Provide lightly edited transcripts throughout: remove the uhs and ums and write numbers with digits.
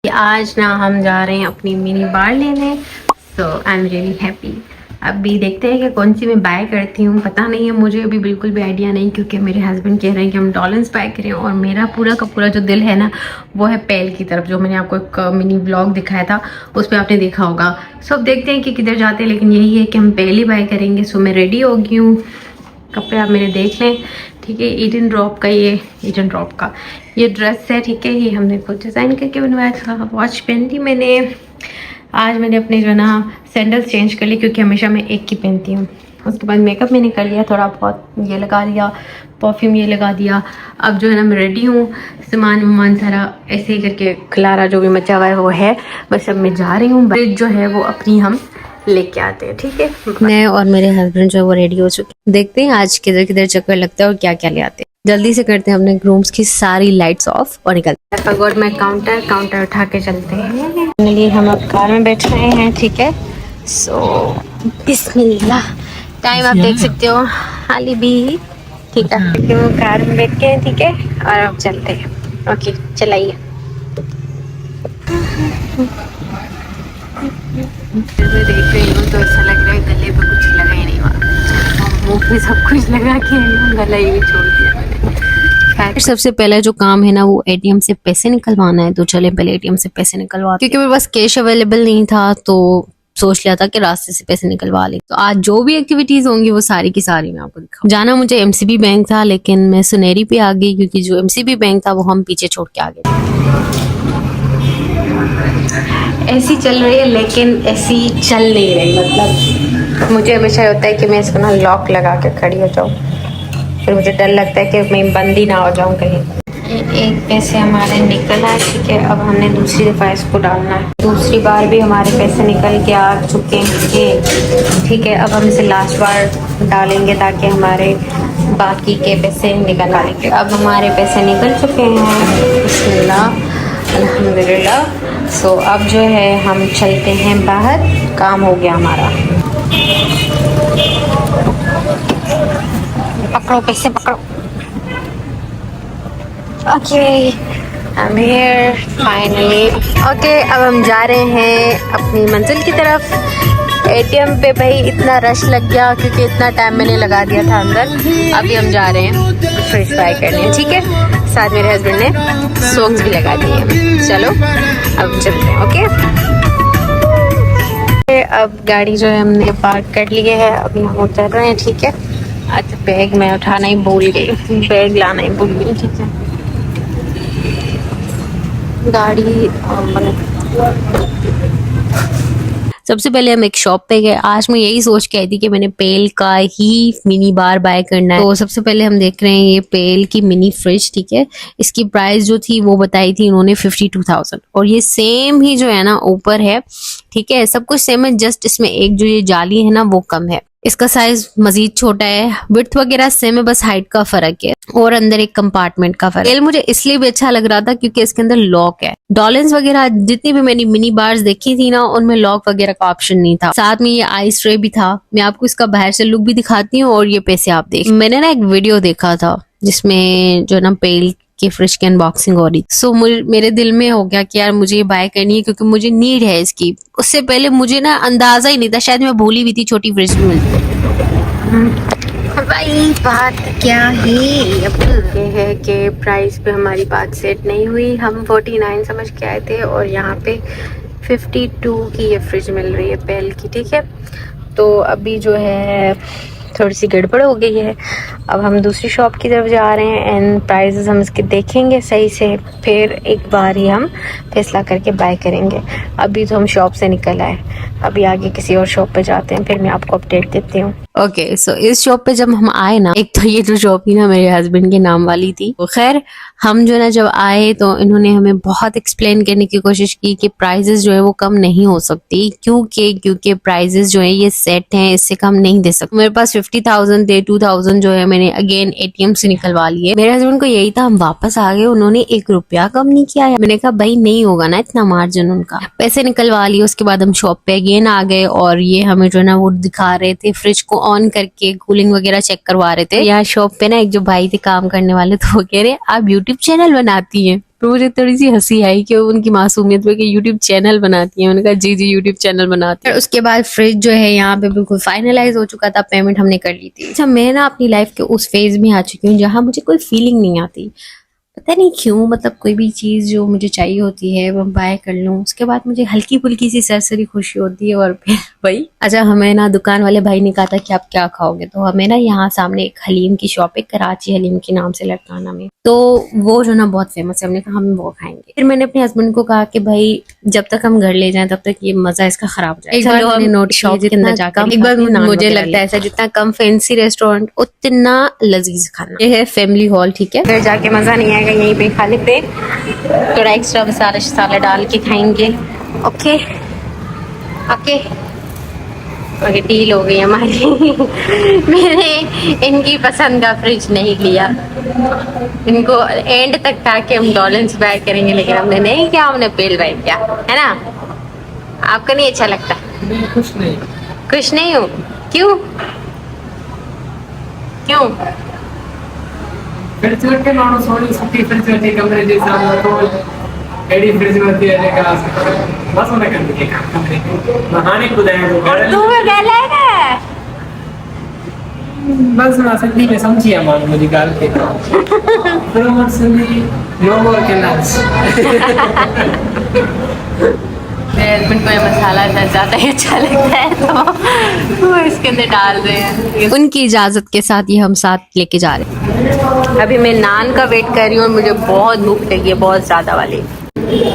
आज ना हम जा रहे हैं अपनी मिनी बार लेने। सो आई एम रियली हैप्पी। अभी देखते हैं कि कौन सी मैं बाय करती हूँ, पता नहीं है मुझे अभी बिल्कुल भी आइडिया नहीं, क्योंकि मेरे हस्बैंड कह रहे हैं कि हम डॉलर्स बाय करें और मेरा पूरा का पूरा जो दिल है ना वो है पेल की तरफ, जो मैंने आपको एक मिनी ब्लॉग दिखाया था उस पर आपने देखा होगा। सो अब देखते हैं कि किधर जाते हैं, लेकिन यही है कि हम पेल ही बाय करेंगे। सो मैं रेडी हो गई हूँ, कपड़े आप मेरे देख लें, ठीक है। ईडन ड्रॉप का ये ड्रेस है, ठीक है। ये हमने खुद डिज़ाइन करके बनवाया था। वॉच पहन थी मैंने। आज मैंने अपने जो है ना सैंडल्स चेंज कर ली, क्योंकि हमेशा मैं एक ही पहनती हूँ। उसके बाद मेकअप मैंने कर लिया, थोड़ा बहुत ये लगा लिया, परफ्यूम ये लगा दिया। अब जो है ना मैं रेडी हूँ, सामान सारा ऐसे ही करके खलारा जो भी मचा हुआ है वो है, बस अब मैं जा रही हूँ। ब्रिज जो है वो अपनी हम लेके आते हैं, ठीक है। मैं और मेरे हस्बैंड जो है वो रेडी हो चुके, देखते हैं आज किधर किधर चक्कर लगता है और क्या क्या ले आते हैं। जल्दी से करते हैं अपने रूम्स की सारी लाइट्स ऑफ और निकलते हैं। फॉरगॉट मैं काउंटर उठा के चलते हैं। फाइनली हम अब कार में बैठ रहे हैं, ठीक है। सो बिस्मिल्लाह। टाइम आप देख सकते हो, हाली भी, ठीक है। तो कार में बैठ के, ठीक है, और अब चलते हैं। ओके चलाइए। मैं देख रही हूँ तो ऐसा लग रहा है गले पे कुछ लगा ही नहीं हुआ, मुंह पे सब कुछ लगा के गला ही छोड़ दिया मैंने। सबसे पहला जो काम है ना वो एटीएम से पैसे निकलवाना है, तो चले पहले एटीएम से पैसे निकलवा, क्योंकि मेरे पास कैश अवेलेबल नहीं था तो सोच लिया था कि रास्ते से पैसे निकलवा ले। तो आज जो भी एक्टिविटीज होंगी वो सारी की सारी मैं आपको दिखाऊं। जाना मुझे एमसीबी बैंक था, लेकिन मैं सुनेरी पे आ गई, क्योंकि जो एमसीबी बैंक था वो हम पीछे छोड़ के आ गए। ऐसी चल रही है, लेकिन ऐसी चल नहीं रही। मतलब मुझे हमेशा होता है कि मैं इसको ना लॉक लगा के खड़ी हो जाऊँ, फिर मुझे डर लगता है कि मैं बंदी ना हो जाऊँ कहीं। एक पैसे हमारे निकल आए, ठीक है। अब हमने दूसरी दफ़ा इसको डालना है। दूसरी बार भी हमारे पैसे निकल के आ चुके हैं, ठीक है। अब हम इसे लास्ट बार डालेंगे ताकि हमारे बाकी के पैसे निकल आएंगे। अब हमारे पैसे निकल चुके हैं, बिस्मिल्लाह, अल्हम्दुलिल्लाह। सो अब जो है हम चलते हैं बाहर, काम हो गया हमारा। पकड़ो पैसे पकड़ो। Okay I am here finally. Okay अब हम जा रहे हैं अपनी मंजिल की तरफ। एटीएम पे भाई इतना रश लग गया, क्योंकि इतना टाइम मैंने लगा दिया था अंदर। अभी हम जा रहे हैं फ्रिज बाय करने, ठीक है। साथ मेरे हस्बैंड ने सॉक्स भी लगा दिए। चलो अब चलते हैं, ओके। अब गाड़ी जो है हमने पार्क कर ली है, अभी हम उतर रहे हैं, ठीक है। अच्छा बैग मैं उठाना ही भूल गई, बैग लाना ही भूल गई, ठीक है। गाड़ी सबसे पहले हम एक शॉप पे गए। आज मैं यही सोच के आई थी कि मैंने पेल का ही मिनी बार बाय करना है। तो सबसे पहले हम देख रहे हैं ये पेल की मिनी फ्रिज, ठीक है। इसकी प्राइस जो थी वो बताई थी इन्होंने 52,000, और ये सेम ही जो है ना ऊपर है, ठीक है। सब कुछ सेम है, जस्ट इसमें एक जो ये जाली है ना वो कम है। इसका साइज मजीद छोटा है, विड्थ वगैरह सेम है, बस हाइट का फर्क है और अंदर एक कंपार्टमेंट का फर्क है। मुझे इसलिए भी अच्छा लग रहा था क्योंकि इसके अंदर लॉक है। डॉलेंस वगैरह जितनी भी मैंने मिनी बार्स देखी थी ना उनमें लॉक वगैरह का ऑप्शन नहीं था। साथ में ये आइस ट्रे भी था। मैं आपको इसका बाहर से लुक भी दिखाती हूँ और ये पैसे आप देख। मैंने ना एक वीडियो देखा था जिसमें जो ना पेल की फ्रिज की अनबॉक्सिंग हो रही। सो मेरे दिल में हो गया कि यार मुझे ये बाय करनी है, क्योंकि मुझे नीड है इसकी। उससे पहले मुझे ना अंदाजा ही नहीं था, शायद मैं भूली भी थी छोटी फ्रिज भी मिलती भाई। बात क्या है अब ये है कि प्राइस पे हमारी बात सेट नहीं हुई। हम 49 समझ के आए थे और यहाँ पे 52 की ये फ्रिज मिल रही है पेल की, ठीक है। तो अभी जो है थोड़ी सी गड़बड़ हो गई है। अब हम दूसरी शॉप की तरफ जा रहे हैं एंड प्राइसेस हम इसके देखेंगे सही से, फिर एक बार ही हम फैसला करके बाय करेंगे। अभी तो हम शॉप से निकल आए, अभी आगे किसी और शॉप पे जाते हैं, फिर मैं आपको अपडेट देती हूँ। ओके सो इस शॉप पे जब हम आए ना, एक तो ये जो शॉप ही ना मेरे हस्बैंड के नाम वाली थी। तो खैर हम जो ना जब आए तो इन्होंने हमें बहुत एक्सप्लेन करने की कोशिश की कि प्राइजेस जो है वो कम नहीं हो सकती, क्योंकि प्राइजेस जो है ये सेट हैं, इससे कम नहीं दे सकते। मेरे पास 50,000 थे, 2,000 जो है मैंने अगेन एटीएम से निकलवा लिए। मेरे हस्बैंड को यही था, हम वापस आ गए, उन्होंने 1 रुपया कम नहीं किया है। मैंने कहा भाई नहीं होगा ना इतना मार्जिन उनका। पैसे निकलवा लिए। उसके बाद हम शॉप पे अगेन आ गए और ये हमें जो है ना वो दिखा रहे थे, फ्रिज को ऑन करके कूलिंग वगैरह चेक करवा रहे थे। यहाँ शॉप पे ना एक जो भाई थे काम करने वाले, तो वो कह रहे आप यूट्यूब चैनल बनाती हैं। तो मुझे थोड़ी सी हंसी आई कि उनकी मासूमियत में कि यूट्यूब चैनल बनाती हैं। उन्होंने कहा जी जी यूट्यूब चैनल बनाती है। उसके बाद फ्रिज जो है यहाँ पे बिल्कुल फाइनलाइज हो चुका था, पेमेंट हमने कर ली थी। अच्छा मैं ना अपनी लाइफ के उस फेज में आ चुकी हूँ जहाँ मुझे कोई फीलिंग नहीं आती, पता नहीं क्यों। मतलब कोई भी चीज़ जो मुझे चाहिए होती है वो बाय कर लूँ, उसके बाद मुझे हल्की फुल्की सी सरसरी खुशी होती है और फिर वही। अच्छा हमें ना दुकान वाले भाई ने कहा था कि आप क्या खाओगे, तो हमें ना यहाँ सामने एक हलीम की शॉप है, कराची हलीम के नाम से लड़काना में, तो वो जो ना बहुत फेमस है, हमने कहा हम वो खाएंगे। फिर मैंने अपने हस्बैंड को कहा कि भाई जब तक हम घर ले जाएं तब तक ये मजा इसका खराब हो जाए। एक बार मैंने नोट शॉप के अंदर जाकर एक बार मुझे लगता है ऐसा जितना कम फैंसी रेस्टोरेंट उतना लजीज खाना। ये है फैमिली हॉल, ठीक है। घर जाके मजा नहीं आएगा, यहीं पे खा लेते, थोड़ा एक्स्ट्रा मसाला शसाला डाल के खाएंगे। ओके ओके ओके डील हो गई हमारी। मैंने इनकी पसंद का फ्रिज नहीं लिया, इनको एंड तक था कि हम डॉलर्स बाय करेंगे, लेकिन हमने नहीं किया, हमने बिल बाय किया, है ना। आपको नहीं अच्छा लगता? खुश नहीं हूँ। क्यों क्यों? फ्रिज के मानो सोनी सुट्टी फ्रिज होती है कमरे जैसा, तो एडी फ्रिज होती है जगह बस होने कर दिए कमरे नहाने को जाए तो और तू में क्या लेगा? बस ना सच्ची में समझिए मान मुझे गाल के प्रमोट सुनी नो मोर कैनल्स। मेरे हस्बैंड को ये मसाला ज़्यादा ही अच्छा लगता है तो वो इसके अंदर डाल रहे हैं। उनकी इजाज़त के साथ ये हम साथ लेके जा रहे हैं। अभी मैं नान का वेट कर रही हूँ और मुझे बहुत भूख लगी है, बहुत ज़्यादा वाली।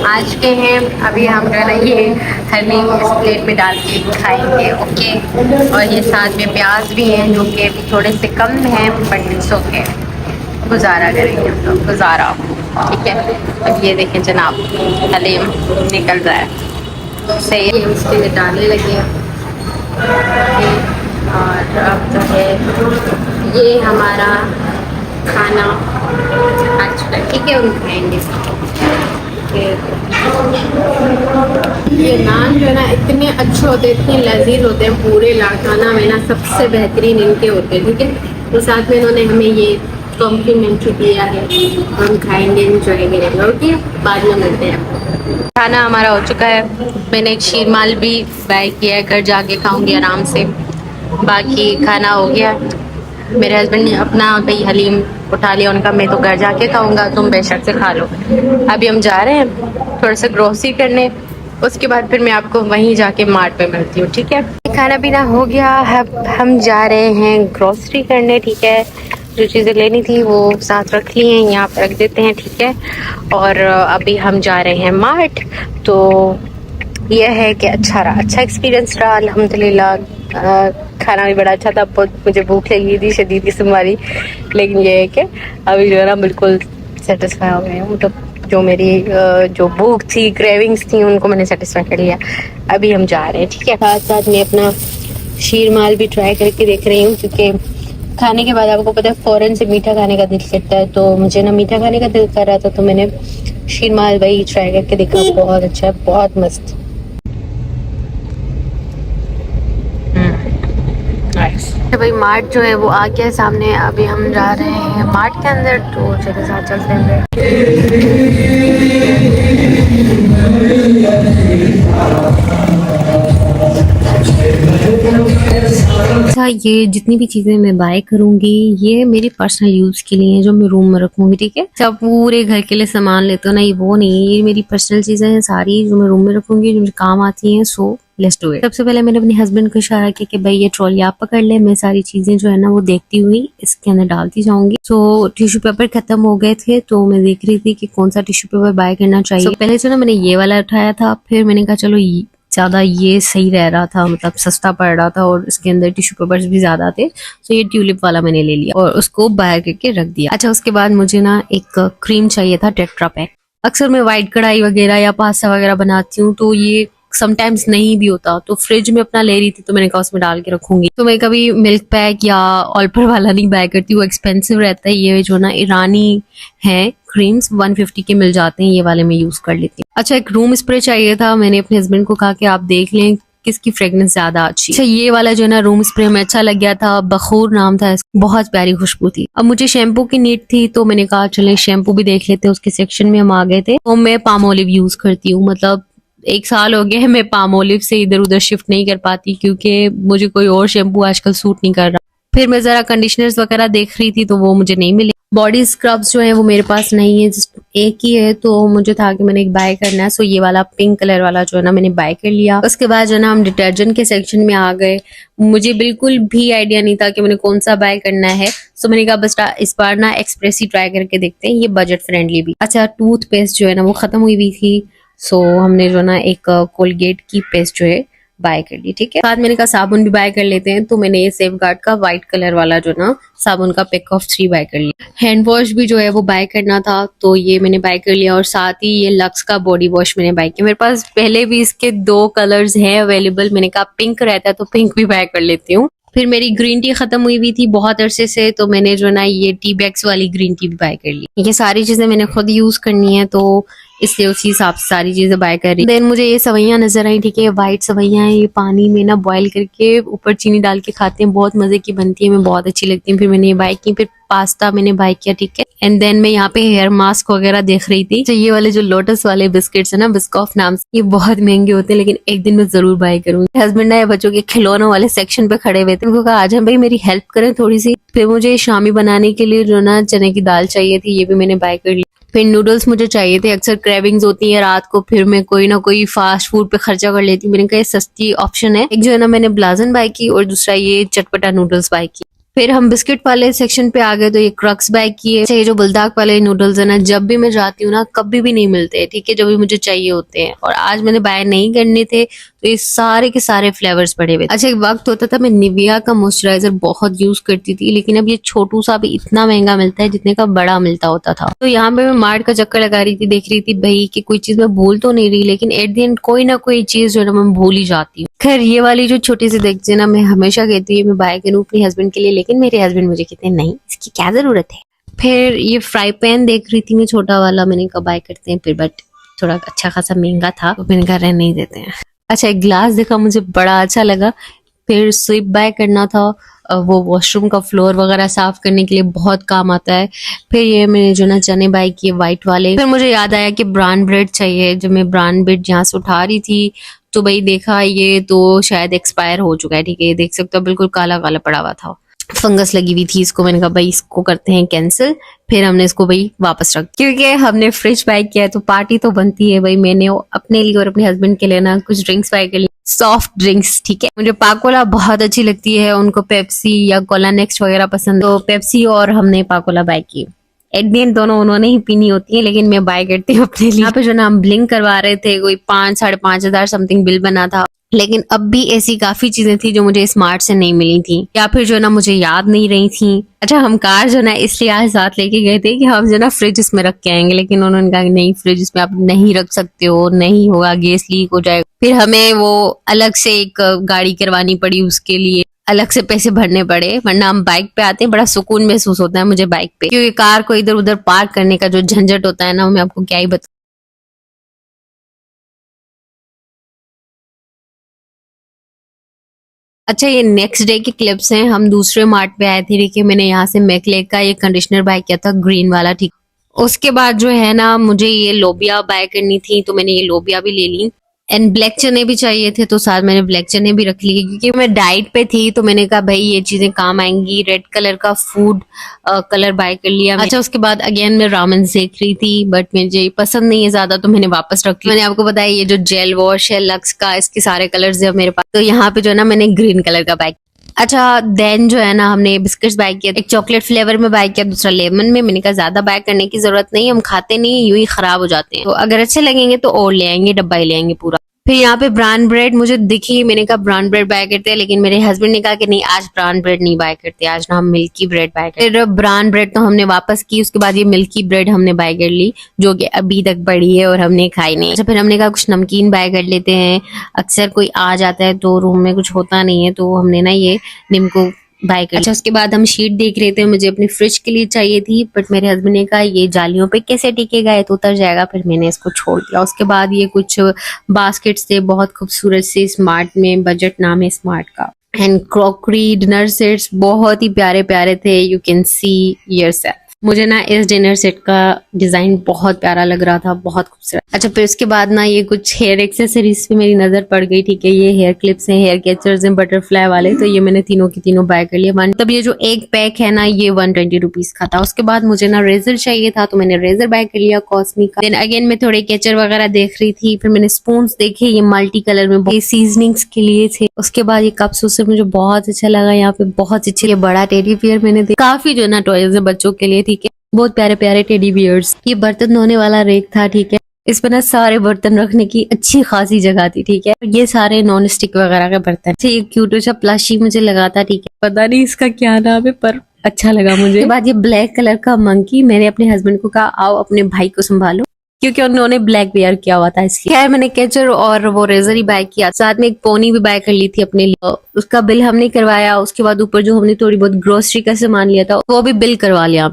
आज के हैं अभी हम जो है ना ये हलीम इस प्लेट में डाल के खाएंगे। ओके, और ये साथ में प्याज भी हैं जो कि थोड़े से कम हैं, बट इट्स ओके, गुजारा करेंगे हम लोग, गुजारा। ठीक है, अब ये देखें जनाब हलीम निकल रहा है सही है, उसके लिए डालने लगे। और अब जो है ये हमारा खाना आ चुका है, ठीक है, हम खाएंगे। ये नान जो है ना इतने अच्छे होते हैं, इतने लजीज होते हैं, पूरे लाड़काना में ना सबसे बेहतरीन इनके होते हैं। ठीक है, तो साथ में इन्होंने हमें ये कॉम्प्लीमेंट्री दिया है, हम खाएंगे, इंजॉय करेंगे। ओके, बाद में मिलते हैं। खाना हमारा हो चुका है, मैंने एक शीरमाल भी बाय किया है, घर जाके खाऊंगी आराम से। बाकी खाना हो गया, मेरे हस्बैंड ने अपना भाई हलीम उठा लिया, उनका मैं तो घर जाके खाऊंगा, तुम बेशक से खा लो। अभी हम जा रहे हैं थोड़ा सा ग्रोसरी करने, उसके बाद फिर मैं आपको वहीं जाके मार्ट पे मिलती हूँ। ठीक है, खाना पीना हो गया, अब हम जा रहे हैं ग्रोसरी करने। ठीक है, जो चीज़ें लेनी थी वो साथ रख ली हैं, यहाँ पर रख देते हैं। ठीक है, और अभी हम जा रहे हैं मार्ट। तो यह है कि अच्छा एक्सपीरियंस रहा अल्हम्दुलिल्लाह। खाना भी बड़ा अच्छा था, बहुत मुझे भूख लगी थी शदीद किस्म वाली, लेकिन ये है कि अभी जो है ना बिल्कुल सेटिस्फाई हो गई हूँ। मतलब जो मेरी जो भूख थी, क्रेविंग्स थी, उनको मैंने सेटिस्फाई कर लिया। अभी हम जा रहे हैं। ठीक है, साथ साथ मैं अपना शीरमाल भी ट्राई करके देख रही हूँ, क्योंकि खाने के बाद आपको पता है फ़ौरन से मीठा खाने का दिल करता है, तो मुझे ना मीठा खाने का दिल कर रहा था, तो मैंने शीरमाल वही ट्राई करके देखा, बहुत अच्छा है, बहुत मस्त। तो भाई मार्ट जो है वो आ गया सामने, अभी हम जा रहे हैं मार्ट के अंदर, तो चलिए साथ चलते हैं। अच्छा, ये जितनी भी चीजें मैं बाय करूंगी ये मेरी पर्सनल यूज के लिए है, जो मैं रूम में रखूंगी। ठीक है, सब पूरे घर के लिए सामान लेते हो ना, ये वो नहीं, ये मेरी पर्सनल चीजें हैं सारी, जो मैं रूम में रखूंगी, जो मुझे काम आती हैं। So let's do it. सबसे पहले मैंने अपने हस्बैंड को इशारा किया कि भाई ये ट्रॉली आप पकड़ ले, मैं सारी चीजें जो है ना वो देखती हुई इसके अंदर डालती जाऊंगी। सो टिश्यू पेपर खत्म हो गए थे, तो मैं देख रही थी कि कौन सा टिश्यू पेपर बाय करना चाहिए। पहले जो ना मैंने ये वाला उठाया था, फिर मैंने कहा चलो ज्यादा ये सही रह रहा था, मतलब सस्ता पड़ रहा था और इसके अंदर टिश्यू पेपर्स भी ज्यादा थे, तो ये ट्यूलिप वाला मैंने ले लिया और उसको बाहर करके रख दिया। अच्छा, उसके बाद मुझे ना एक क्रीम चाहिए था, टेट्रा पैक। अक्सर मैं व्हाइट कढ़ाई वगैरह या पास्ता वगैरह बनाती हूँ, तो ये समटाइम्स नहीं भी होता, तो फ्रिज में अपना ले रही थी, तो मैंने कहा उसमें डाल के रखूंगी। तो मैं कभी मिल्क पैक या ऑल्पर वाला नहीं बाय करती, वो एक्सपेंसिव रहता है। ये जो ना ईरानी है क्रीम्स 150 के मिल जाते हैं, ये वाले मैं यूज कर लेती हूँ। अच्छा, एक रूम स्प्रे चाहिए था, मैंने अपने हस्बैंड को कहा कि आप देख लें किसकी फ्रेग्रेंस ज्यादा अच्छी। अच्छा ये वाला जो है ना रूम स्प्रे हमें अच्छा लग गया था, बखूर नाम था, बहुत प्यारी खुशबू थी। अब मुझे शैम्पू की नीड थी तो मैंने कहा चले शैम्पू भी देख लेते हैं, उसके सेक्शन में हम आ गए थे। तो मैं पाम ओलिव यूज करती हूँ, मतलब 1 साल हो गया है मैं पाम ओलिव से इधर उधर शिफ्ट नहीं कर पाती क्योंकि मुझे कोई और शैम्पू आजकल सूट नहीं कर रहा। फिर मैं जरा कंडीशनर्स वगैरह देख रही थी तो वो मुझे नहीं मिले। बॉडी स्क्रब्स जो है वो मेरे पास नहीं है, जस्ट एक ही है, तो मुझे था कि मैंने एक बाय करना है। सो ये वाला पिंक कलर वाला जो है ना मैंने बाय कर लिया। उसके बाद जो है ना हम डिटर्जेंट के सेक्शन में आ गए। मुझे बिल्कुल भी आइडिया नहीं था कि मैंने कौन सा बाय करना है। सो मैंने कहा बस इस बार ना एक्सप्रेस ही ट्राई करके देखते हैं, ये बजट फ्रेंडली भी। अच्छा टूथपेस्ट जो है ना वो खत्म हुई हुई थी, सो हमने जो ना एक कोलगेट की पेस्ट जो है बाय कर ली। ठीक है, बाद मैंने कहा साबुन भी बाय कर लेते हैं, तो मैंने ये सेफगार्ड का व्हाइट कलर वाला जो ना साबुन का पैक ऑफ 3 बाय कर लिया। हैंड वॉश भी जो है वो बाय करना था तो ये मैंने बाय कर लिया, और साथ ही ये लक्स का बॉडी वॉश मैंने बाय किया। मेरे पास पहले भी इसके 2 कलर्स हैं अवेलेबल, मैंने कहा पिंक रहता है तो पिंक भी बाय कर लेती हूँ। फिर मेरी ग्रीन टी खत्म हुई हुई थी बहुत अरसे से, तो मैंने जो ना ये टी बैग्स वाली ग्रीन टी भी बाय कर ली। ये सारी चीजें मैंने खुद यूज करनी है तो इसलिए उसी हिसाब से सारी चीजें बाय कर रही। देन मुझे ये सवैयां नजर आई, ठीक है, व्हाइट सवैयां हैं, ये पानी में ना बॉईल करके ऊपर चीनी डाल के खाते हैं, बहुत मजे की बनती है, मैं बहुत अच्छी लगती है। फिर मैंने ये बाय की। फिर पास्ता मैंने बाय किया, ठीक है। एंड देन मैं यहाँ पे हेयर मास्क वगैरह देख रही थी। तो ये वाले जो लोटस वाले बिस्किट्स है ना, बिस्कॉफ नाम से, ये बहुत महंगे होते हैं लेकिन एक दिन मैं जरूर बाय करूंगी। हस्बैंड ना बच्चों के खिलौनों वाले सेक्शन पे खड़े हुए थे, उनको कहा आज हम भाई मेरी हेल्प करें थोड़ी सी। फिर मुझे शामी बनाने के लिए जो ना चने की दाल चाहिए थी, ये भी मैंने बाय कर ली। फिर नूडल्स मुझे चाहिए थे, अक्सर क्रेविंग्स होती है रात को, फिर मैं कोई ना कोई फास्ट फूड पे खर्चा कर लेती हूँ। मैंने कहा ये सस्ती ऑप्शन है। एक जो है ना मैंने ब्लाजन बाय की और दूसरा ये चटपटा नूडल्स बाय की। फिर हम बिस्किट वाले सेक्शन पे आ गए तो ये क्रक्स बाय किए। ये जो बुलदाक वाले नूडल्स है ना, जब भी मैं जाती हूँ ना कभी भी नहीं मिलते, ठीक है, जब भी मुझे चाहिए होते हैं। और आज मैंने बाय नहीं करने थे तो ये सारे के सारे फ्लेवर्स पड़े हुए। अच्छा एक वक्त होता था मैं निविया का मॉइस्चराइजर बहुत यूज करती थी, लेकिन अब ये छोटू सा भी इतना महंगा मिलता है जितने का बड़ा मिलता होता था। तो यहाँ पे मैं मार्ट का चक्कर लगा रही थी, देख रही थी भाई कि कोई चीज मैं भूल तो नहीं रही, लेकिन एट द एंड कोई ना कोई चीज जो है ना मैं भूल ही जाती हूँ। खैर ये वाली जो छोटी सी देखते ना, मैं हमेशा कहती हूँ मैं बाय करूँ अपने हस्बैंड के लिए, लेकिन मेरे हस्बैंड मुझे कहते हैं नहीं इसकी क्या जरूरत है। फिर ये फ्राई पैन देख रही थी मैं छोटा वाला, मैंने कहा बाय करते हैं फिर, बट थोड़ा अच्छा खासा महंगा था तो मैंने कहा रहने नहीं देते हैं। अच्छा एक ग्लास देखा मुझे बड़ा अच्छा लगा। फिर स्विप बाय करना था, वो वॉशरूम का फ्लोर वगैरह साफ करने के लिए बहुत काम आता है। फिर ये मैंने जो ना चने बाय किए व्हाइट वाले। फिर मुझे याद आया कि ब्राउन ब्रेड चाहिए, जब मैं ब्राउन ब्रेड जहाँ से उठा रही थी तो भाई देखा ये तो शायद एक्सपायर हो चुका है, ठीक है, ये देख सकते हो बिल्कुल काला काला पड़ा हुआ था, फंगस लगी हुई थी इसको। मैंने कहा भाई इसको करते हैं कैंसिल। फिर हमने इसको भाई वापस रख, क्योंकि हमने फ्रिज बाय किया है तो पार्टी तो बनती है भाई। मैंने अपने लिए और अपने हस्बैंड के लिए ना कुछ ड्रिंक्स बाय कर ली, सॉफ्ट ड्रिंक्स, ठीक है। मुझे पाकोला बहुत अच्छी लगती है, उनको पेप्सी या कोला नेक्स्ट वगैरह पसंद, तो पेप्सी और हमने पाकोला बाय की। एट द एंड दोनों उन्होंने ही पीनी होती है, लेकिन मैं बाय करती हूँ अपने लिए। यहाँ पे जो ना हम ब्लिंक करवा रहे थे, कोई 5-5.5 हजार समथिंग बिल बना था, लेकिन अब भी ऐसी काफी चीजें थी जो मुझे स्मार्ट से नहीं मिली थी, या फिर जो ना मुझे याद नहीं रही थी। अच्छा हम कार जो ना इसलिए आज साथ लेके गए थे कि हम जो ना फ्रिज इसमें रख के आएंगे, लेकिन उन्होंने कहा नहीं फ्रिज इसमें आप नहीं रख सकते हो, नहीं होगा, गैस लीक हो जाएगा। फिर हमें वो अलग से एक गाड़ी करवानी पड़ी, उसके लिए अलग से पैसे भरने पड़े, वरना हम बाइक पे आते हैं बड़ा सुकून महसूस होता है मुझे बाइक पे, क्योंकि कार को इधर उधर पार्क करने का जो झंझट होता है ना, मैं आपको क्या ही बता। अच्छा ये नेक्स्ट डे की क्लिप्स हैं, हम दूसरे मार्ट पे आए थे, देखिए मैंने यहाँ से मैकलेक का ये कंडीशनर बाय किया था ग्रीन वाला, ठीक। उसके बाद जो है ना मुझे ये लोबिया बाय करनी थी, तो मैंने ये लोबिया भी ले ली। एंड ब्लैक चने भी चाहिए थे, तो साथ मैंने ब्लैक चने भी रख लिए, क्योंकि मैं डाइट पे थी तो मैंने कहा भाई ये चीजें काम आएंगी। रेड कलर का फूड कलर बाय कर लिया। अच्छा उसके बाद अगेन मैं रामेन देख रही थी, बट मुझे पसंद नहीं है ज्यादा, तो मैंने वापस रख लिया। मैंने आपको बताया ये जो जेल वॉश है लक्स का, इसके सारे कलर्स है मेरे पास, तो यहाँ पे जो है ना मैंने ग्रीन कलर का बाय। अच्छा देन जो है ना हमने बिस्किट्स बाय किया, एक चॉकलेट फ्लेवर में बाय किया, दूसरा लेमन में। मैंने कहा ज्यादा बाय करने की जरूरत नहीं, हम खाते नहीं, यूं ही खराब हो जाते हैं, तो अगर अच्छे लगेंगे तो और ले आएंगे, डब्बा ही ले आएंगे पूरा। फिर यहाँ पे ब्राउन ब्रेड मुझे दिखी, मैंने कहा ब्राउन ब्रेड बाय करते हैं, लेकिन मेरे हस्बैंड ने कहा कि नहीं आज ब्राउन ब्रेड नहीं बाय करते, आज ना हम मिल्की ब्रेड बाय करते। फिर ब्राउन ब्रेड तो हमने वापस की, उसके बाद ये मिल्की ब्रेड हमने बाय कर ली, जो कि अभी तक पड़ी है और हमने खाई नहीं। अच्छा फिर हमने कहा कुछ नमकीन बाय कर लेते हैं, अक्सर कोई आ जाता है तो रूम में कुछ होता नहीं है, तो हमने ना ये निम्को बाय कर। अच्छा उसके बाद हम शीट देख रहे थे, मुझे अपनी फ्रिज के लिए चाहिए थी, बट मेरे हस्बैंड ने कहा ये जालियों पे कैसे टिकेगा, ये तो उतर जाएगा, फिर मैंने इसको छोड़ दिया। उसके बाद ये कुछ बास्केट्स थे बहुत खूबसूरत से, स्मार्ट में, बजट नाम है स्मार्ट का, एंड क्रॉकरी डिनर सेट्स बहुत ही प्यारे प्यारे थे, यू कैन सी योरसेल्फ। मुझे ना इस डिनर सेट का डिजाइन बहुत प्यारा लग रहा था, बहुत खूबसूरत। अच्छा फिर उसके बाद ना ये कुछ हेयर एक्सेसरीज पे मेरी नजर पड़ गई, ठीक है, ये हेयर क्लिप्स हैं, हेयर कैचर्स हैं, बटरफ्लाई वाले, तो ये मैंने तीनों की तीनों बाय कर लिया। तब ये जो एक पैक है ना ये 120 रुपीज का था। उसके बाद मुझे ना रेजर चाहिए था, तो मैंने रेजर बाय कर लिया कॉस्मी का। देन अगेन मैं थोड़े कैचर वगैरह देख रही थी, फिर मैंने स्पून देखे, ये मल्टी कलर में सीजनिंग्स के लिए थे। उसके बाद ये कप्स उससे मुझे बहुत अच्छा लगा, यहाँ पे बहुत अच्छे, ये बड़ा टेडी बियर मैंने देखा, काफी जो ना टॉयज है बच्चों के लिए, ठीक है, बहुत प्यारे प्यारे टेडी बियर्स। ये बर्तन धोने वाला रेक था, ठीक है, इस पर ना सारे बर्तन रखने की अच्छी खासी जगह थी, ठीक है, ये सारे नॉन स्टिक वगैरह के बर्तन। अच्छा ये क्यूट सा प्लाशी मुझे लगा था, ठीक है, पता नहीं इसका क्या नाम है पर अच्छा लगा मुझे। उसके बाद ये ब्लैक कलर का मंकी, मैंने अपने हस्बैंड को कहा आओ अपने भाई को संभालो, क्योंकि उन्होंने ब्लैक वेयर किया हुआ था इसलिए। खैर मैंने कैचर और वो रेजर ही बाय किया, साथ में एक पोनी भी बाय कर ली थी अपने लिए, उसका बिल हमने करवाया। उसके बाद ऊपर जो हमने थोड़ी बहुत ग्रोसरी का सामान लिया था वो भी बिल करवा लिया।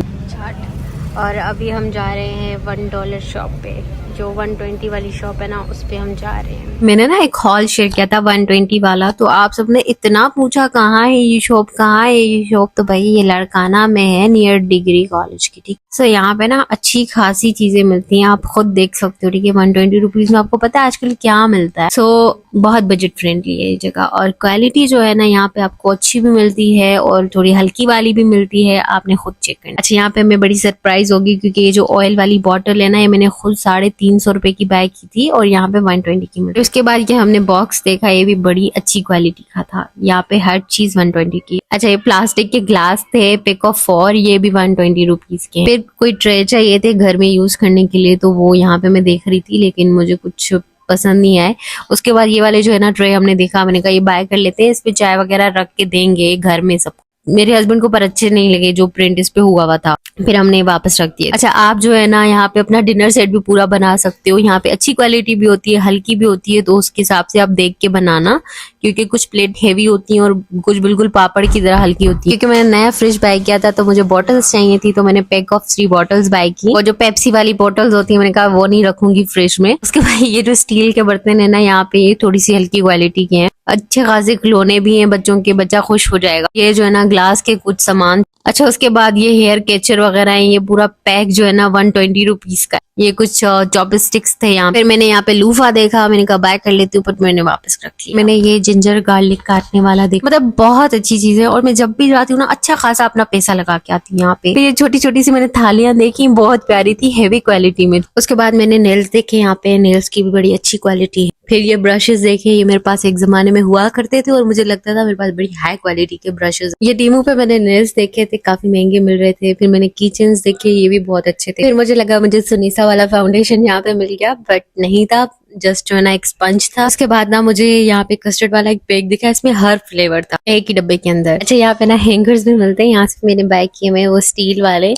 और अभी हम जा रहे हैं $1 शॉप पे, जो 120 वाली शॉप है ना उस पे हम जा रहे हैं। मैंने ना एक हॉल शेयर किया था 120 वाला, तो आप सबने इतना पूछा कहाँ है ये शॉप, कहाँ है ये शॉप, तो भाई ये लड़काना में है, नियर डिग्री कॉलेज की, ठीक। सो यहाँ पे ना अच्छी खासी चीजें मिलती हैं, आप खुद देख सकते हो, ठीक है, 120 रुपीज में आपको पता है आजकल क्या मिलता है। सो बहुत बजट फ्रेंडली है ये जगह, और क्वालिटी जो है ना यहाँ पे आपको अच्छी भी मिलती है और थोड़ी हल्की वाली भी मिलती है, आपने खुद चेक करना। अच्छा यहाँ पे हमें बड़ी सरप्राइज होगी, क्योंकि ये जो ऑयल वाली बॉटल है ना ये मैंने खुद 350 रुपए की बाय की थी और यहाँ पे 120 की मिली। उसके बाद ये हमने बॉक्स देखा, ये भी बड़ी अच्छी क्वालिटी का था, यहाँ पे हर चीज 120 की। अच्छा ये प्लास्टिक के ग्लास थे पिक ऑफ 4, ये भी 120 रुपीज के। फिर कोई ट्रे चाहिए थे घर में यूज करने के लिए, तो वो यहाँ पे मैं देख रही थी, लेकिन मुझे कुछ पसंद नहीं आए। उसके बाद ये वाले जो है ना ट्रे हमने देखा, मैंने कहा ये बाय कर लेते हैं, इस पे चाय वगैरह रख के देंगे घर में सब। मेरे हस्बैंड को पर अच्छे नहीं लगे जो प्रिंट इस पे हुआ था, फिर हमने वापस रख दिए। अच्छा आप जो है ना यहाँ पे अपना डिनर सेट भी पूरा बना सकते हो, यहाँ पे अच्छी क्वालिटी भी होती है, हल्की भी होती है, तो उसके हिसाब से आप देख के बनाना, क्योंकि कुछ प्लेट हेवी होती हैं और कुछ बिल्कुल पापड़ की तरह हल्की होती है। क्योंकि मैंने नया फ्रिज बाय किया था तो मुझे बॉटल्स चाहिए थी, तो मैंने पैक ऑफ 3 बॉटल्स बाय की, और जो पेप्सी वाली बॉटल्स होती है मैंने कहा वो नहीं रखूंगी फ्रिज में। उसके बाद ये जो स्टील के बर्तन है ना यहाँ पे थोड़ी सी हल्की क्वालिटी के हैं, अच्छे खासे खिलौने भी हैं बच्चों के, बच्चा खुश हो जाएगा। ये जो है ना ग्लास के कुछ सामान। अच्छा उसके बाद ये हेयर कैचर वगैरह है, ये पूरा पैक जो है ना 120 रुपीज का। ये कुछ चॉपस्टिक्स थे यहाँ। फिर मैंने यहाँ पे लूफा देखा, मैंने कहा बाय कर लेती हूँ, पर मैंने वापस रख लिया। मैंने ये जिंजर गार्लिक काटने वाला देखा, मतलब बहुत अच्छी चीज है, और मैं जब भी जाती हूँ ना अच्छा खासा अपना पैसा लगा के आती हूँ यहाँ पे। फिर ये छोटी छोटी सी मैंने थालियां देखी, बहुत प्यारी थी, हेवी क्वालिटी में। उसके बाद मैंने नेल्स देखे, यहाँ पे नेल्स की भी बड़ी अच्छी क्वालिटी है। फिर ये ब्रशेस देखे, ये मेरे पास एक जमाने में हुआ करते थे और मुझे लगता था मेरे पास बड़ी हाई क्वालिटी के ब्रशेस। ये टीमू पे मैंने नेल्स देखे थे, काफी महंगे मिल रहे थे। फिर मैंने किचन्स देखे, ये भी बहुत अच्छे थे। फिर मुझे लगा मुझे सुनीसा वाला फाउंडेशन यहाँ पे मिल गया, बट नहीं था, जस्ट जो है ना एक स्पंज था। उसके बाद ना मुझे यहाँ पे कस्टर्ड वाला एक पैक दिखा, इसमें हर फ्लेवर था एक ही डब्बे के अंदर। अच्छा यहाँ पे ना हैंगर्स भी मिलते हैं, यहाँ से मैंने बाय किए हुए वो स्टील वाले,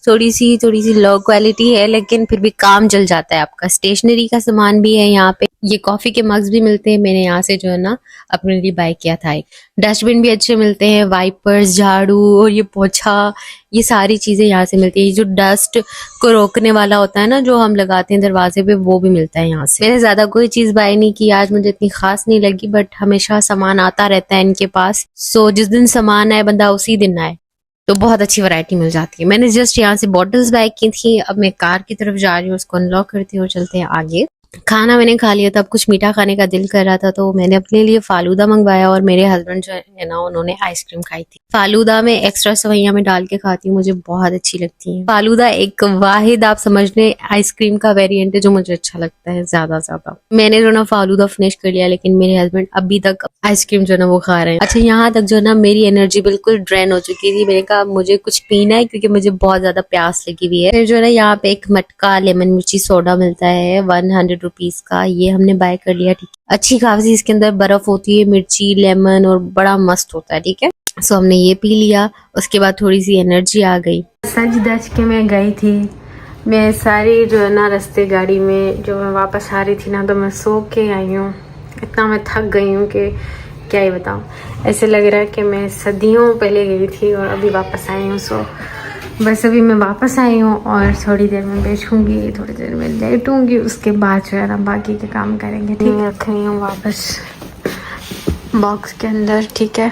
थोड़ी सी लो क्वालिटी है लेकिन फिर भी काम चल जाता है आपका। स्टेशनरी का सामान भी है यहाँ पे, ये कॉफी के मग्स भी मिलते हैं, मैंने यहाँ से जो है ना अपने लिए बाय किया था। एक डस्टबिन भी अच्छे मिलते हैं, वाइपर्स, झाड़ू और ये पोछा, ये सारी चीजें यहाँ से मिलती है। ये जो डस्ट को रोकने वाला होता है ना जो हम लगाते हैं दरवाजे पे, वो भी मिलता है यहाँ से। मैंने ज्यादा कोई चीज बाय नहीं की आज, मुझे इतनी खास नहीं लगी, बट हमेशा सामान आता रहता है इनके पास, सो जिस दिन सामान आए बंदा उसी दिन आए, तो बहुत अच्छी वैरायटी मिल जाती है। मैंने जस्ट यहाँ से बॉटल्स बाय की थी, अब मैं कार की तरफ जा रही हूँ, उसको अनलॉक करती हूँ और चलते हैं आगे। खाना मैंने खा लिया था, अब कुछ मीठा खाने का दिल कर रहा था, तो मैंने अपने लिए फालूदा मंगवाया, और मेरे हस्बैंड जो है ना उन्होंने आइसक्रीम खाई थी। फालूदा में एक्स्ट्रा सवैयां में डाल के खाती हूँ, मुझे बहुत अच्छी लगती है। फालूदा एक वाहिद आप समझ लें आइसक्रीम का वेरिएंट है जो मुझे अच्छा लगता है ज्यादा। मैंने जो ना फालूदा फिनिश कर लिया, लेकिन मेरे हस्बैंड अभी तक आइसक्रीम जो है ना वो खा रहे हैं। अच्छा यहाँ तक जो है ना मेरी एनर्जी बिल्कुल ड्रेन हो चुकी थी, मैंने कहा मुझे कुछ पीना है क्योंकि मुझे बहुत ज्यादा प्यास लगी हुई है। फिर जो है ना यहाँ पे एक मटका लेमन मिर्ची सोडा मिलता है 100 रुपीज का, ये हमने बाय कर लिया, ठीक है। अच्छी खासी इसके अंदर बर्फ होती है, मिर्ची, लेमन, और बड़ा मस्त होता है, ठीक है। सो हमने ये पी लिया, उसके बाद थोड़ी सी एनर्जी आ गई। सज धज के मैं गई थी, मैं सारी जो है ना रास्ते गाड़ी में जो मैं वापस आ रही थी ना, तो मैं सो के आई हूँ, इतना मैं थक गई हूँ कि क्या ही बताऊँ, ऐसे लग रहा है कि मैं सदियों पहले गई थी और अभी वापस आई हूँ। सो बस अभी मैं वापस आई हूँ और थोड़ी देर में बैठूँगी, थोड़ी देर में लेटूँगी, उसके बाद जो है ना बाकी के काम करेंगे। ठीक है, रख रही हूँ वापस बॉक्स के अंदर। ठीक है,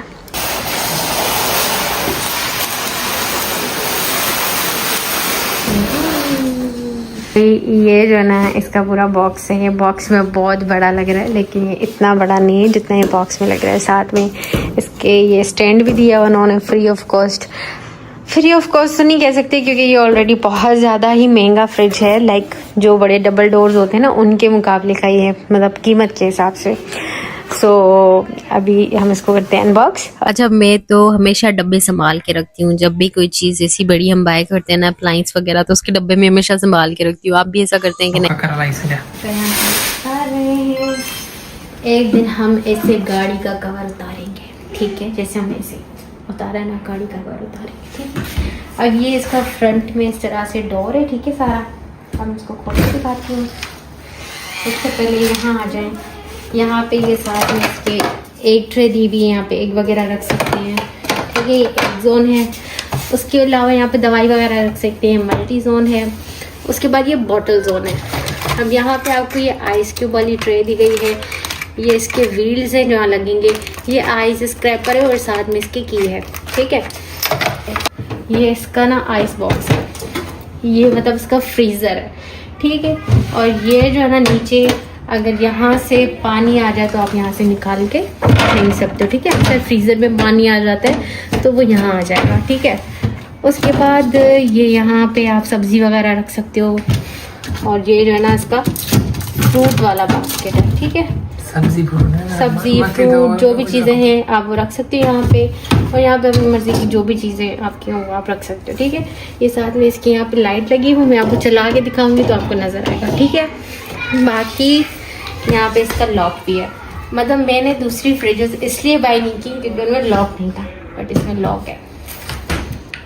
ये जो है ना इसका पूरा बॉक्स है। ये बॉक्स में बहुत बड़ा लग रहा है, लेकिन ये इतना बड़ा नहीं है जितना ये बॉक्स में लग रहा है। साथ में इसके ये स्टैंड भी दिया उन्होंने free of cost. Free of cost तो नहीं कह सकते क्योंकि ये ऑलरेडी बहुत ज़्यादा ही महंगा फ्रिज है। लाइक जो बड़े डबल डोर्स होते हैं ना उनके मुकाबले का ये, मतलब कीमत के हिसाब से। सो अभी हम इसको करते हैं अनबॉक्स। अच्छा, मैं तो हमेशा डब्बे संभाल के रखती हूँ। जब भी कोई चीज़ ऐसी बड़ी हम बाय करते हैं ना, अप्लायंस वगैरह, तो उसके डब्बे में हमेशा संभाल के रखती हूँ। आप भी ऐसा करते हैं कि नहीं? एक दिन हम ऐसे गाड़ी का कवर उतारेंगे, ठीक है, जैसे हम ऐसे उतारा ना गाड़ी का कवर उतारेंगे। ठीक है, अब ये इसका फ्रंट में इस तरह से डोर है। ठीक है, सारा हम इसको खोल के दिखाती हूँ। सबसे पहले यहाँ आ जाए, यहाँ पे ये साथ में इसके एक ट्रे दी हुई है, यहाँ पे एग वगैरह रख सकते हैं। ठीक है, एक जोन है। उसके अलावा यहाँ पे दवाई वगैरह रख सकते हैं, मल्टी जोन है। उसके बाद ये बॉटल जोन है। अब यहाँ पे आपको ये आइस क्यूब वाली ट्रे दी गई है। ये इसके व्हील्स हैं जहाँ लगेंगे। ये आइस स्क्रैपर है और साथ में इसकी की है। ठीक है, ये इसका ना आइस बॉक्स है, ये मतलब इसका फ्रीज़र है। ठीक है, और ये जो है ना नीचे अगर यहाँ से पानी आ जाए तो आप यहाँ से निकाल के फेंक सकते हो। ठीक है, अक्सर फ्रीज़र में पानी आ जाता है तो वो यहाँ आ जाएगा। ठीक है, उसके बाद ये यहाँ पे आप सब्ज़ी वगैरह रख सकते हो। और ये जो है ना इसका फ्रूट वाला बास्केट है। ठीक है, सब्जी फ्रूट जो भी चीज़ें हैं आप वो रख सकते हो यहाँ पे। और यहाँ पे अपनी मर्ज़ी की जो भी चीज़ें आपकी हों वो आप रख सकते हो। ठीक है, ये साथ में इसकी यहाँ पे लाइट लगी हुई, मैं आपको चला के दिखाऊंगी तो आपको नज़र आएगा। ठीक है, बाकी यहाँ पे इसका लॉक भी है। मतलब मैंने दूसरी फ्रिजेस इसलिए बाय नहीं की क्योंकि उनमें लॉक नहीं था, बट इसमें लॉक है।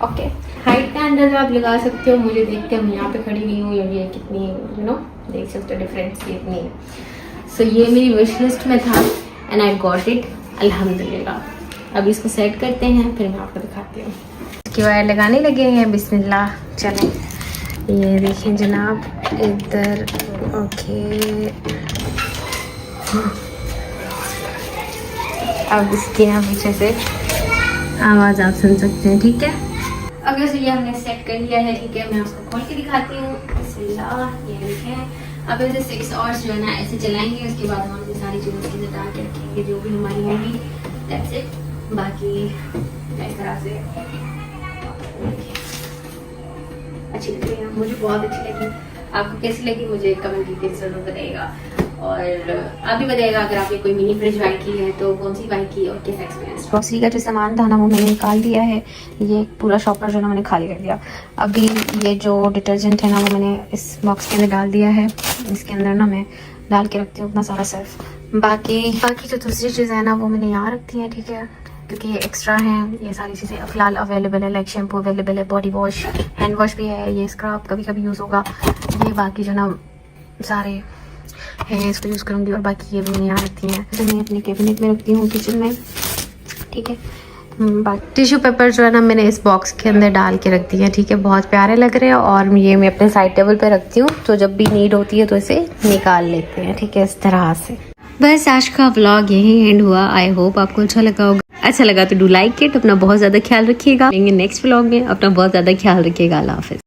ओके, हाइट का अंदाजा आप लगा सकते हो। मुझे देख के मैं यहाँ पे खड़ी हुई हूँ, ये कितनी यू नो देख सकते हो डिफरेंस कितनी है। सो ये मेरी विश लिस्ट में था एंड आई गॉट इट, अल्हम्दुलिल्लाह। अब इसको सेट करते हैं, फिर मैं आपको दिखाती हूँ। इसकी वायर लगाने लगे हैं, बिस्मिल्लाह। चलें, ये देखें जनाब इधर। ओके, अब इसकी ना पीछे से आवाज़ आप सुन सकते हैं। ठीक है, अब ये हमने सेट कर लिया है। ठीक है, मैं उसको खोल के दिखाती हूँ। बिस्मिल्लाह, ये देखें। अब ऐसे 6 आवर्स जो है ना ऐसे चलाएंगे। उसके बाद हम ये सारी चीज़ें के डाल के रखेंगे जो भी हमारी होगी। That's it. बाकी इस तरह से अच्छी लग रही है, मुझे बहुत अच्छी लगी। आपको कैसी लगी मुझे कमेंट करके जरूर बताइएगा। और आप भी बताइएगा अगर आपने कोई मिनी फ्रिज बाई की है तो कौन सी बाई की और कैसा एक्सपीरियंस। ग्रोसरी का जो सामान था ना वो मैंने निकाल दिया है। ये पूरा शॉपर जो ना मैंने खाली कर दिया। अभी ये जो डिटर्जेंट है ना वो मैंने इस बॉक्स के अंदर डाल दिया है। इसके अंदर ना मैं डाल के रखती हूँ अपना सारा सर्फ। बाकी जो दूसरी चीज़ें हैं ना वो मैंने यहाँ रखती हैं। ठीक है, क्योंकि ये एक्स्ट्रा हैं। ये सारी चीज़ें फ़िलहाल अवेलेबल है, लाइक शैम्पू अवेलेबल है, बॉडी वॉश, हैंड वॉश भी है, ये स्क्रब कभी कभी यूज़ होगा। ये बाकी जो ना सारे है इसको यूज़ करूँगी। और बाकी ये भी मैं यहाँ रखती हैं, जो मैं अपने कैबिनेट में रखती हूँ किचन में। ठीक है, बाकी टिश्यू पेपर जो है ना मैंने इस बॉक्स के अंदर डाल के रख दिए हैं। ठीक है, बहुत प्यारे लग रहे हैं। और ये मैं अपने साइड टेबल पे रखती हूँ, तो जब भी नीड होती है तो इसे निकाल लेते हैं। ठीक है, इस तरह से। बस आज का व्लॉग यही एंड हुआ। आई होप आपको अच्छा लगा होगा। अच्छा लगा तो डू लाइक इट। अपना बहुत ज़्यादा ख्याल रखिएगा। नेक्स्ट व्लॉग में अपना बहुत ज़्यादा ख्याल रखिएगा। अल्लाह हाफिज़।